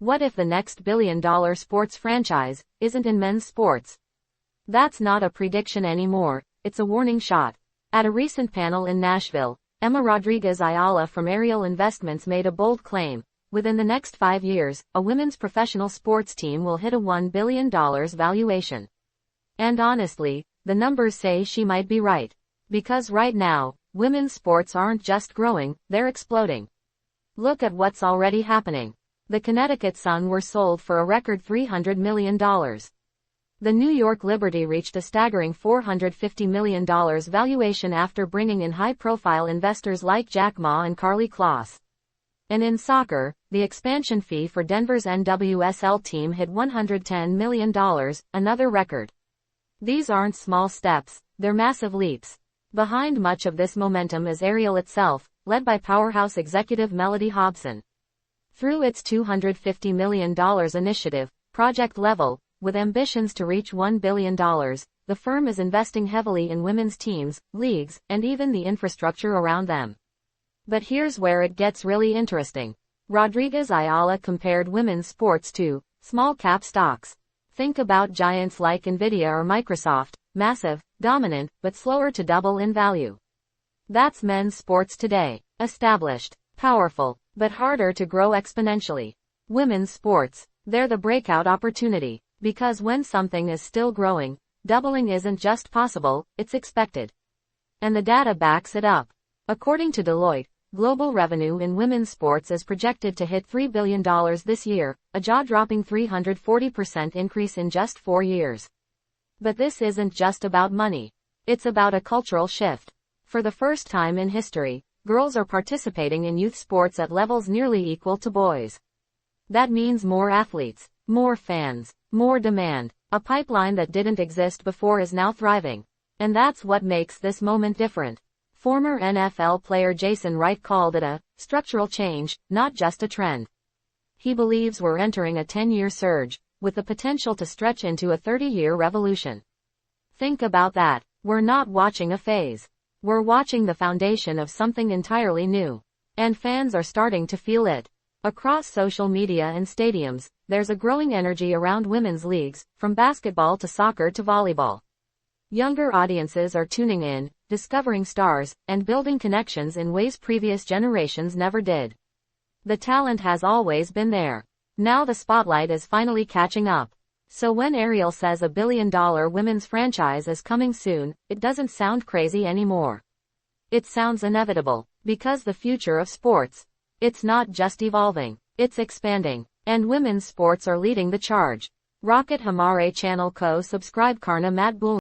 What if the next billion-dollar sports franchise isn't in men's sports? That's not a prediction anymore, it's a warning shot. At a recent panel in Nashville, Emma Rodriguez Ayala from Ariel Investments made a bold claim. Within the next 5 years, a women's professional sports team will hit a $1 billion valuation. And honestly, the numbers say she might be right. Because right now, women's sports aren't just growing, they're exploding. Look at what's already happening. The Connecticut Sun were sold for a record $300 million. The New York Liberty reached a staggering $450 million valuation after bringing in high-profile investors like Jack Ma and Carly Kloss. And in soccer, the expansion fee for Denver's NWSL team hit $110 million, another record. These aren't small steps, they're massive leaps. Behind much of this momentum is Ariel itself, led by powerhouse executive Melody Hobson. Through its $250 million initiative, Project Level, with ambitions to reach $1 billion, the firm is investing heavily in women's teams, leagues, and even the infrastructure around them. But here's where it gets really interesting. Rodriguez Ayala compared women's sports to small-cap stocks. Think about giants like Nvidia or Microsoft, massive, dominant, but slower to double in value. That's men's sports today. Established, powerful, but harder to grow exponentially. Women's sports, they're the breakout opportunity. Because when something is still growing, doubling isn't just possible, it's expected. And the data backs it up. According to Deloitte, global revenue in women's sports is projected to hit $3 billion this year, a jaw-dropping 340% increase in just 4 years. But this isn't just about money. It's about a cultural shift. For the first time in history, girls are participating in youth sports at levels nearly equal to boys. That means more athletes, more fans, more demand. A pipeline that didn't exist before is now thriving. And that's what makes this moment different. Former NFL player Jason Wright called it a structural change, not just a trend. He believes we're entering a 10-year surge, with the potential to stretch into a 30-year revolution. Think about that. We're not watching a phase. We're watching the foundation of something entirely new. And fans are starting to feel it. Across social media and stadiums, there's a growing energy around women's leagues, from basketball to soccer to volleyball. Younger audiences are tuning in, discovering stars, and building connections in ways previous generations never did. The talent has always been there. Now the spotlight is finally catching up. So when Ariel says $1 billion women's franchise is coming soon, it doesn't sound crazy anymore. It sounds inevitable, because the future of sports, it's not just evolving, it's expanding. And women's sports are leading the charge. Rocket Hamare Channel co-subscribe Karna Matt Boone.